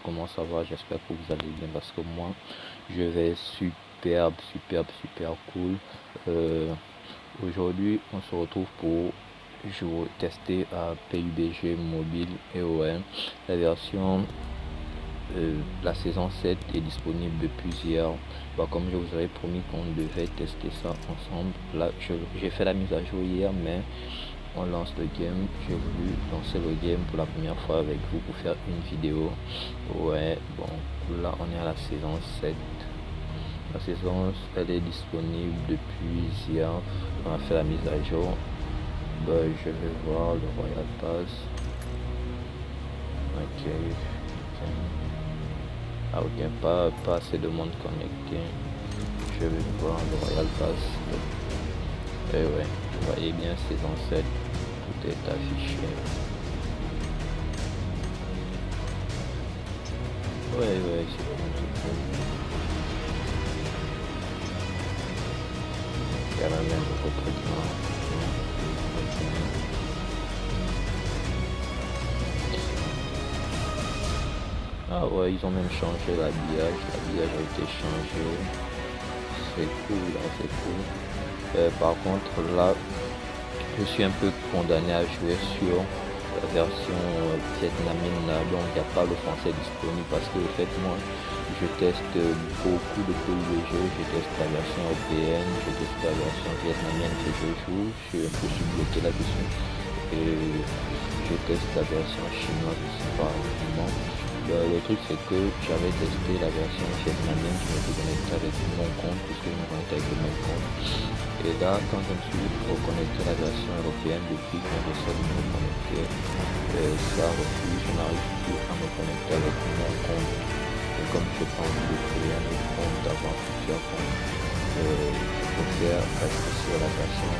comment ça va? J'espère que vous allez bien parce que moi, je vais super cool. Euh, Aujourd'hui, on se retrouve pour jouer, tester à PUBG Mobile et OM. La version, la saison 7 est disponible depuis hier. Comme je vous avais promis qu'on devait tester ça ensemble. Là, j'ai fait la mise à jour hier, mais on lance le game. J'ai voulu lancer le game pour la première fois avec vous pour faire une vidéo. Ouais, bon, là on est à la saison 7. La saison, elle est disponible depuis hier. On a fait la mise à jour. Je vais voir le Royal Pass. Ok. Ah ok, pas assez de monde connecté. Je vais voir le Royal Pass. Et ouais, vous voyez bien saison 7. Tout est affiché. Ouais, c'est bon, c'est bon. Il y a même un recrutement. Ah ouais, ils ont même changé l'habillage. L'habillage a été changé. C'est cool, là, c'est cool. Par contre, là, je suis un peu condamné à jouer sur la version vietnamienne, donc il n'y a pas le français disponible parce que, en fait, moi, je teste beaucoup de pays de jeu. Je teste la version européenne, je teste la version vietnamienne que je joue. Je suis bloqué là-dessus. Et je teste la version chinoise aussi par moment. Le truc c'est que j'avais testé la version vietnamienne, je me suis connecté avec mon compte puisque je me connecte avec le même compte. Et là, quand je me suis reconnecté à la version européenne, depuis que j'essaie de me connecter, ça refuse, je n'arrive plus à me connecter avec mon compte. Et comme je n'ai pas envie de créer un autre compte, d'avoir plusieurs comptes, je préfère rester sur la version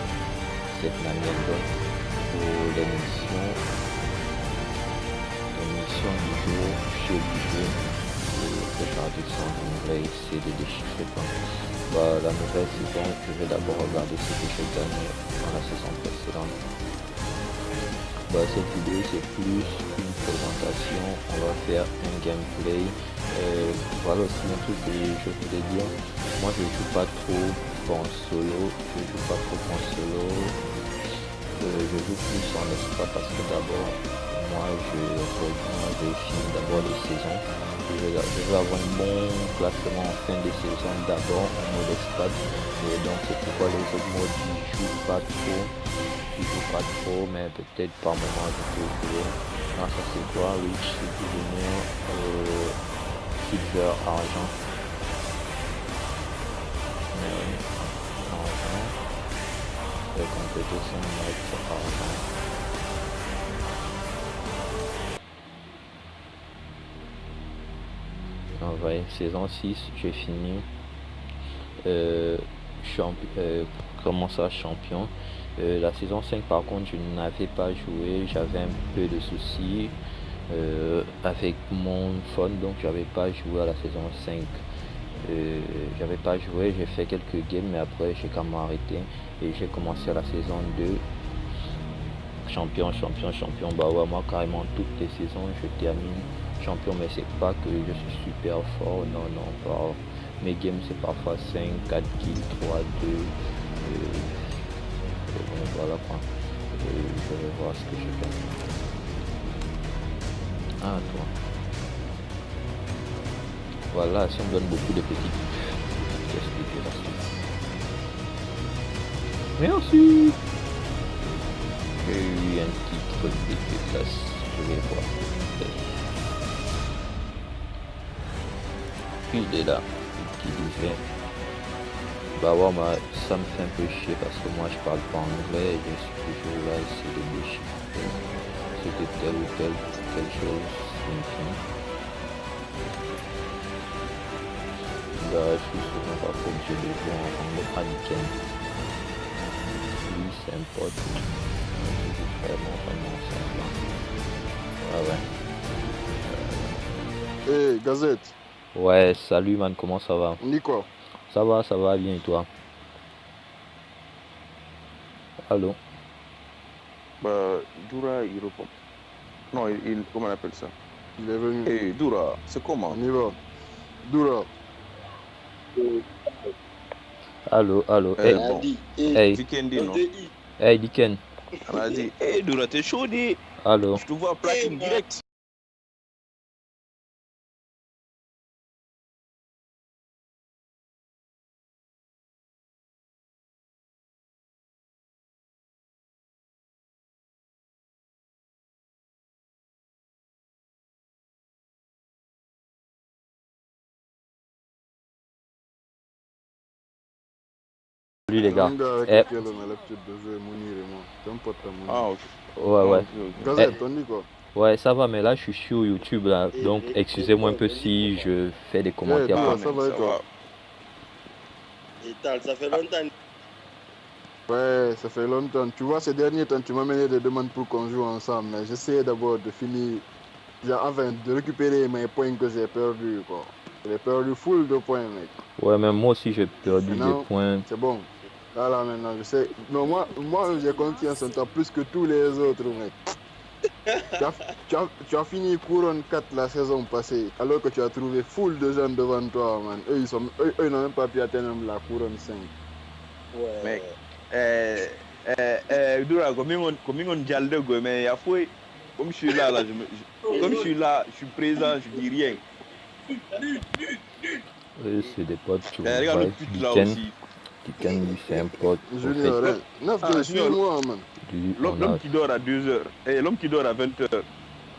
vietnamienne. Donc pour les missions du jour, chez du jeu, les traductions en anglais, c'est de déchiffrer quoi. La nouvelle saison, je vais d'abord regarder ce que j'ai gagné dans la saison précédente. Cette vidéo c'est plus une présentation, on va faire un gameplay. Voilà aussi un truc que je voulais dire. Moi je joue pas trop en solo, je joue plus en espoir parce que d'abord moi je finis d'abord les saisons. Je vais avoir un bon classement en fin de saison d'abord en mode espoir. Et donc c'est pourquoi les autres modes je joue pas trop, mais peut-être par moment je peux jouer. Ah, ça c'est quoi? Oui, je suis devenir silver argent. Argent. Et compléter son mode argent. Ouais, saison 6, j'ai fini. Comment ça, champion. La saison 5, par contre, je n'avais pas joué. J'avais un peu de soucis avec mon phone, donc j'avais pas joué à la saison 5. J'avais pas joué, j'ai fait quelques games, mais après j'ai quand même arrêté et j'ai commencé à la saison 2. Champion. Ouais, moi carrément toutes les saisons je termine champion, mais c'est pas que je suis super fort, non, pas. Mes games c'est parfois 5, 4 kills, 3, 2. Bon, voilà quoi. Je vais voir ce que je gagne. Ah, toi. Voilà, si on me donne beaucoup de petites. Merci. J'ai eu un titre dégueulasse, je vais voir. Il est là, qui disait ça me fait un peu chier parce que moi je parle pas anglais et je suis toujours là essayer de déchiffrer ce que telle ou telle chose signifie. Je suis souvent pas obligé de jouer en anglais américain. Lui c'est un pote, c'est vraiment sympa. Ouais. Hey, Gazette. Ouais, salut man, comment ça va? On dit quoi? Ça va bien et toi? Allô? Dura, il répond. Non, comment on appelle ça? Il est venu. Hey, Doura, c'est comment? On y va. Doura. Allô, allô. Eh, Hey, bon. hey, Vikendi, non? hey, Diken. On a dit, hey, Doura, t'es chaud, dis. Allô. Je te vois platine direct. Salut les gars. Un gars avec Eh, lequel on a l'habitude de jouer, Mounir et moi. C'est un pote à Mounir. Ah, ok. ouais, ouais. Gazette, on dit quoi? Ouais, ça va, mais là, je suis sur YouTube, là. Donc, excusez-moi un peu si je fais des commentaires. Doura, quoi. ça va et toi? Et tal, ça fait longtemps. Ouais, ça fait longtemps. Tu vois, ces derniers temps, tu m'as mené des demandes pour qu'on joue ensemble. Mais j'essayais d'abord de finir, enfin, de récupérer mes points que j'ai perdus, quoi. J'ai perdu full de points, mec. Ouais, mais moi aussi, j'ai perdu Maintenant, des points. c'est bon. Là, maintenant, je sais. Non, moi j'ai confiance en toi plus que tous les autres, mec. Tu as fini couronne 4 la saison passée, alors que tu as trouvé full de gens devant toi, man. Eux, ils n'ont même pas pu atteindre la couronne 5. Ouais. Mec. Doura, comme on dit de go, mais il y a fouet. Comme je suis là, comme je suis là, je suis présent, je dis rien. C'est des potes, tu vois. Regarde le Ouais, pute là aussi. Diken, lui, c'est un pote. Au Junior, fait, hein. Neuf, Ah, suis-moi, man. lui, on L'homme a, qui dort à 2h. Et l'homme qui dort à 20h.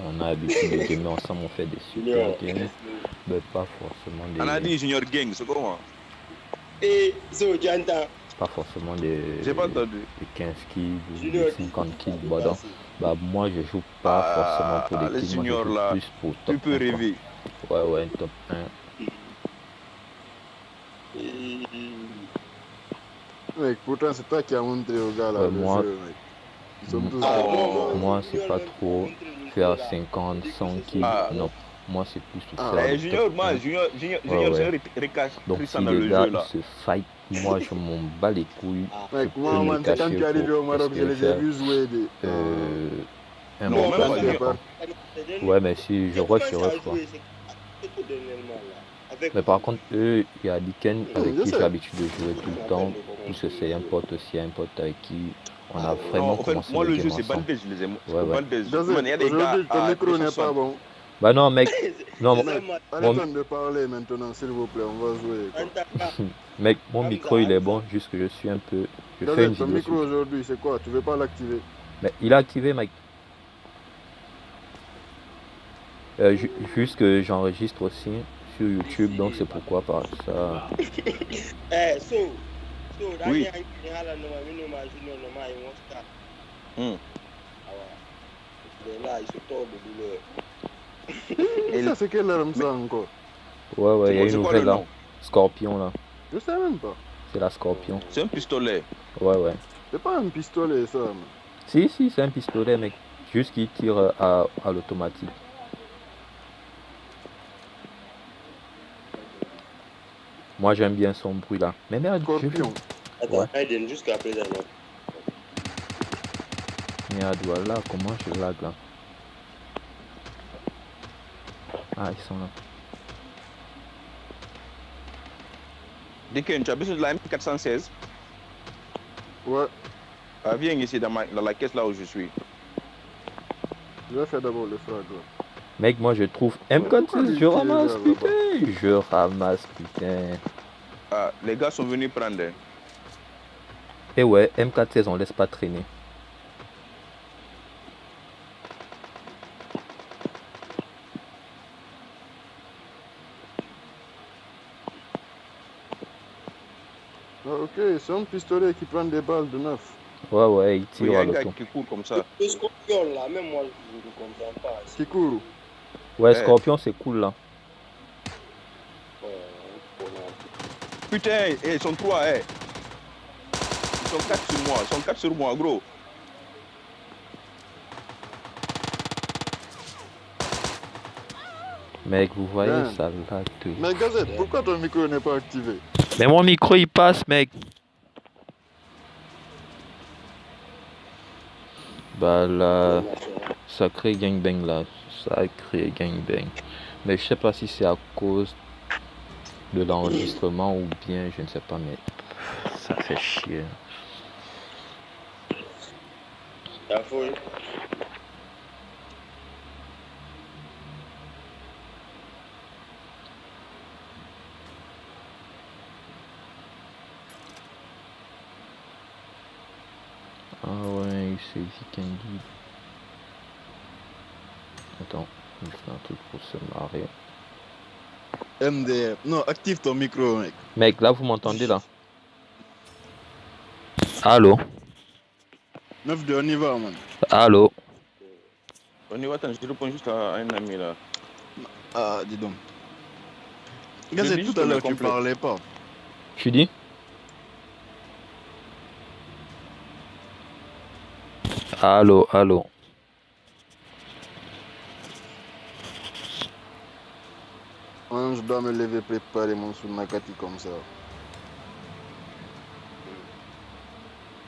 on a l'habitude de gamer ensemble, on fait des super games. Mais pas forcément On a des. dit Junior Gang, c'est comment? Et so, tu entends? Pas forcément des. J'ai pas entendu. Des 15 kills ou Junior des dit, 50 kills. c'est Bah, donc, passé. bah, moi, je joue pas forcément pour Ah, des les kills, moi, je juniors joue là, plus pour top tu peux 1, quoi. rêver. Ouais, ouais, top 1. Mec, pourtant, c'est toi qui as montré aux gars là Ouais, le moi, jeu, mec. Ils sont tous Ah, d'accord. moi, c'est pas trop faire 50, 100 kills. Ah. Non, moi, c'est plus pour Ah, faire Eh, le Junior, top moi, 1. Junior, Ouais, c'est ouais. un recache Donc, Tristan si dans les le gars, jeu ils là. se fight, moi, je m'en bats les couilles. Je Mec, peux moi, me man, c'est quand cacher tu es arrivé au pour Maroc, je les ai espérer faire vus jouer des. un Non, bon même pas classement, quoi. Ouais, mais si je rush, je rush, quoi. Mais par contre, eux, il y a Diken avec je qui sais. j'ai l'habitude de jouer tout le temps, puisque c'est un pote aussi, un pote avec qui on a Non, vraiment en fait, commencé moi, le le game jeu, c'est ensemble. Bandage, je les aime. Ouais, ouais. Bandage. Gazette, Man, il y a des gars aujourd'hui, ton à micro n'est 260. pas bon. Bah non, mec, non, Mec, arrêtons de parler maintenant, s'il vous plaît, on va jouer. Quoi. mec, mon micro il est bon, juste que je suis un peu. Je fais une Gazette, ton vidéo micro sur. aujourd'hui, c'est quoi? Tu veux pas l'activer? Mais il a activé, mec. Juste que j'enregistre aussi sur YouTube, donc c'est pourquoi par ça. Eh, so, Oui. Là, ils se tordent de douleur. Et ça, c'est quelle arme ça encore? Ouais, ouais, il y a C'est une quoi le nouvelle là. nom? Scorpion là. Je sais même pas. C'est la Scorpion. C'est un pistolet. Ouais, ouais. C'est pas un pistolet, ça, man. Si, c'est un pistolet, mec. Juste qu'il tire à l'automatique. Moi, j'aime bien son bruit là. Mais merde, Scorpion. Attends, Aiden, jusqu'à présent. Merde, voilà, comment je lag là. Ah, ils sont là. Diken, tu as besoin de la M416? Ouais, Ah, viens ici dans la caisse là où je suis. je vais faire d'abord le frag là. Mec, moi je trouve M416, je ramasse, putain. Je ramasse, putain. Ah, les gars sont venus prendre. Et ouais, M416, on laisse pas traîner. Ah, ok, c'est un pistolet qui prend des balles de 9. Ouais, ouais, il Il tire y a à un gars l'auto. qui court comme ça. Le scorpion là, même moi je ne comprends pas. Kikuru. Ouais, Eh. Scorpion, c'est cool là. Putain, ils sont 3, eh. Ils sont 4 sur moi, ils sont 4 sur moi, gros. Mec, vous voyez, Ben. ça lag de... Mais Gazette, pourquoi ton micro n'est pas activé? Mais mon micro il passe, mec. Bah là, sacré gangbang là. ça a créé gangbang. Mais je sais pas si c'est à cause de l'enregistrement ou bien, je ne sais pas, mais ça fait chier. La folie. Ah ouais, c'est Vikendi. Attends, il fait un truc pour se marrer. MDR. Non, active ton micro, mec. Mec, là, vous m'entendez là? Allô? 9 de, on y va, man. Allô? On y va, attends, je réponds juste à un ami là. Ah, dis donc. Je Gars, dis c'est juste tout à le l'heure tu complet. parlais pas. Tu dis? Allô, allô? Je dois me lever, préparer mon Sunakati comme ça.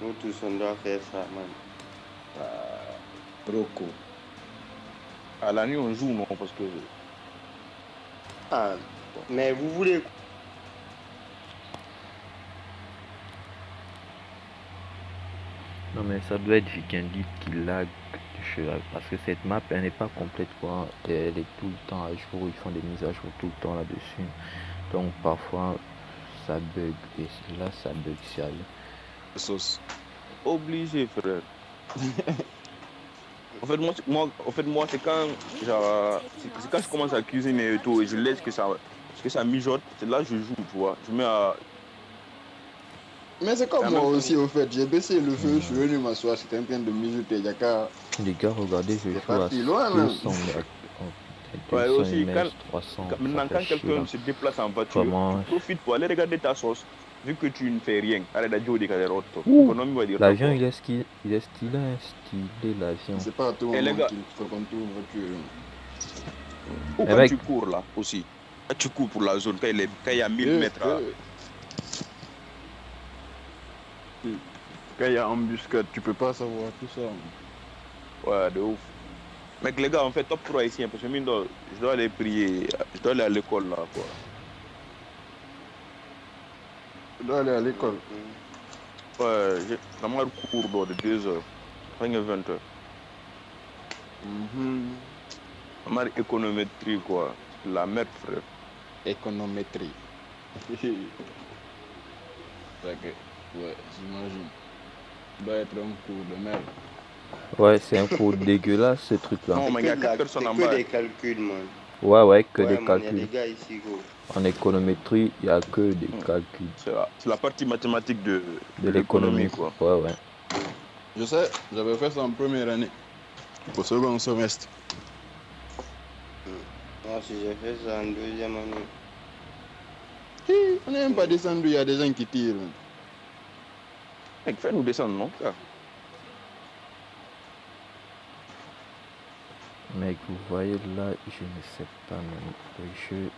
Nous tous, on doit faire ça, man. Rocco. À la nuit, on joue, non? Parce que. Ah, mais vous voulez. Non, mais ça doit être Vikendi qui lag. Parce que cette map, elle n'est pas complète, quoi. Elle est tout le temps à jour. Ils font des mises à jour tout le temps là-dessus. Donc, parfois, ça bug. Et là, ça bug sérieux. Sauce. Obligé, frère. En fait, moi, c'est quand, genre, c'est quand je commence à cuisiner et tout, et je laisse que ça mijote, c'est là que je joue, tu vois. Je mets à. Mais c'est comme En moi même temps- aussi, au fait. J'ai baissé le feu, je suis venu m'asseoir, j'étais en train de mijoter. Yaka. Les gars, regardez, je C'est joue à parti loin, là. 200 mètres. Ouais, 200 aussi, ms, 300. maintenant, Ça quand fait chier, quelqu'un là. se déplace en voiture, Vraiment. tu profites pour aller regarder ta sauce, vu que tu ne fais rien. Arrête de dire des caderottes. Ouh, L'économie va dire l'avion, quoi. il est stylé, l'avion. C'est pas à tout Et les moment gars- qu'il faut qu'on trouve voiture. Ou Mais quand mec- tu cours là aussi. Quand tu cours pour la zone, quand il y a 1000 mètres à. Quand il y a embuscade, tu peux pas savoir tout ça. Ouais, de ouf. Mec, les gars, on fait top 3 ici, hein, parce que je dois aller prier, je dois aller à l'école là, quoi. Tu dois aller à l'école. Ouais, j'ai vraiment cours de 2 heures, 20 heures. Vraiment économétrie, quoi. La merde, frère. Économétrie. Ouais, j'imagine. Ça doit être un cours de merde. Ouais, c'est un cours dégueulasse, ce truc-là. Non, mais il y a 4 personnes en bas. C'est que des calculs, man. Ouais, que Ouais, des man, il y a calculs. des gars ici, gros. En économétrie, il n'y a que des calculs. C'est la partie mathématique de l'économie, quoi. Ouais. Je sais, j'avais fait ça en première année. Au second semestre. Moi, si j'ai fait ça en deuxième année. On n'est même pas descendu, il y a des gens qui tirent. Mec, fais-nous descendre, non, frère? Mec, vous voyez là, je ne sais pas, même. Le jeu,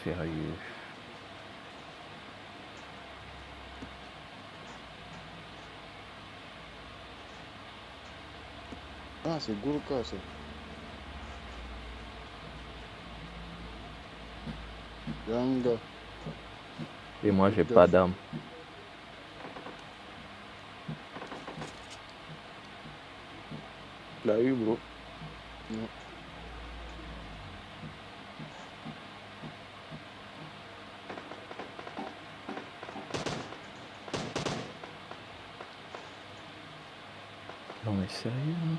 sérieux. Ah, c'est Gourka, ça. Yanga. Et moi, j'ai pas d'arme. Tu l'as eu, bro. Non. Non, mais sérieux, hein?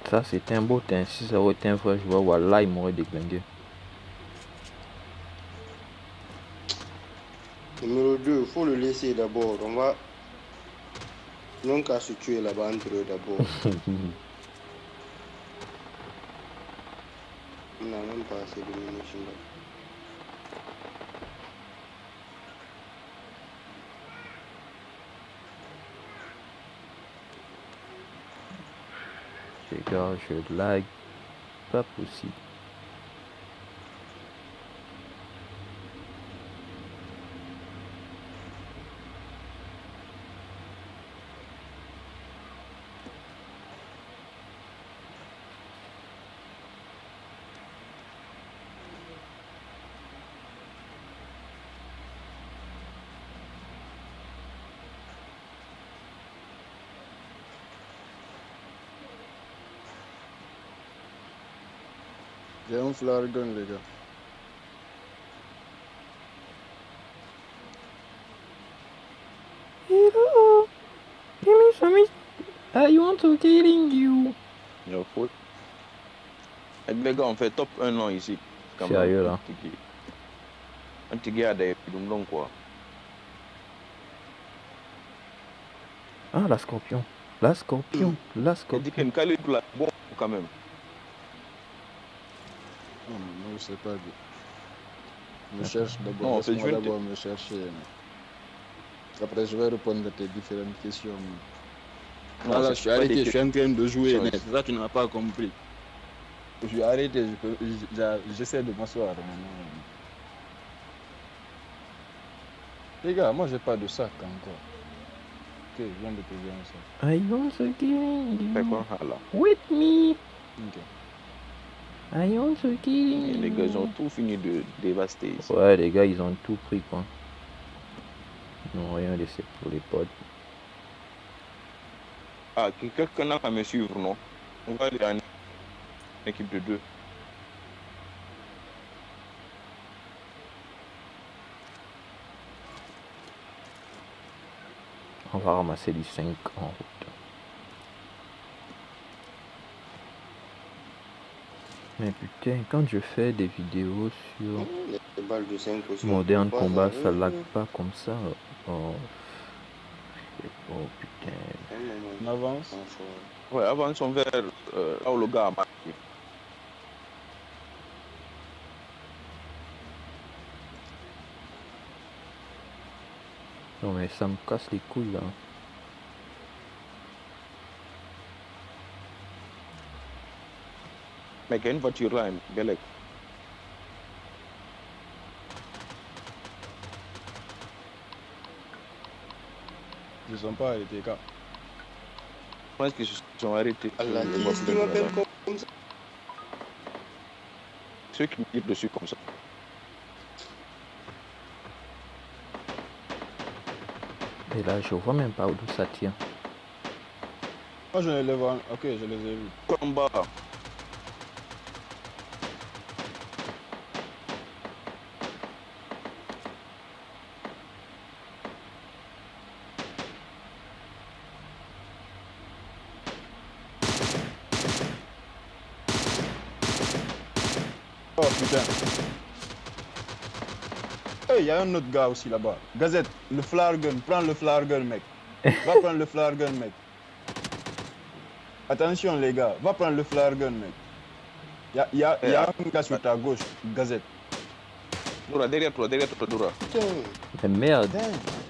Ça, c'était un beau teint. Si ça aurait été un vrai joueur, voilà, il m'aurait déglingué. Numéro 2, il faut le laisser d'abord. On va. Non qu'à se tuer là-bas entre eux d'abord. On n'a même pas assez de munitions là. Les gars, je lag. Pas possible. J'ai un flare gun, les gars. Hello, give me some. I want to killing you. Il faut. Les gars, on fait top 1 an ici. Sérieux là. Un petit gars de long quoi. Ah, la scorpion. La scorpion. La Il dit scorpion. qu'il calme la bombe quand même. Non, mais moi, je sais pas. Je me cherche Non, d'abord. c'est Laisse-moi juste- d'abord me chercher. Après, je vais répondre à tes différentes questions. Non, Voilà, c'est je suis pas arrêté, des je suis en train de jouer. questions. Net. Ça, tu n'as pas compris. Je suis arrêté, j'essaie de m'asseoir maintenant. Les gars, moi, j'ai pas de sac encore. Ok, je viens de te dire ça. I want to killing Fait you. quoi? Ah là. With me. Ok. I want to killing Et you. les gars, ils ont tout fini de dévaster ici. Ouais, les gars, ils ont tout pris quoi. Ils n'ont rien laissé pour les potes. Ah, quelqu'un a qu'à me suivre, non? On va aller en équipe de 2. On va ramasser les 5 en route. Mais putain, quand je fais des vidéos sur Les balles de 5 aussi. Modern on peut pas Combat, s'arrêter. ça lag pas comme ça. Oh, oh putain. Un moment, On avance. franchement. Ouais, avançons vers là où le gars a marqué. Non mais ça me casse les couilles là. Mais il y a une voiture là, Belek. Ils ne sont pas arrêtés, gars. Je pense qu'ils se sont arrêtés. Allah, qui est-ce qui m'appelle comme ça? Ceux qui me tirent dessus comme ça. Et là, je vois même pas d'où ça tient. Moi, je les vois. Ok, je les ai vus. Combat. Oh putain. Hey, il y a un autre gars aussi là-bas. Gazette, le flare gun. Prends le flare gun, mec. Va prendre le flare gun, mec. Attention, les gars. Va prendre le flare gun, mec. Il y a un gars sur ta gauche. Gazette. Doura, derrière toi, Doura. Putain. Mais merde. Putain.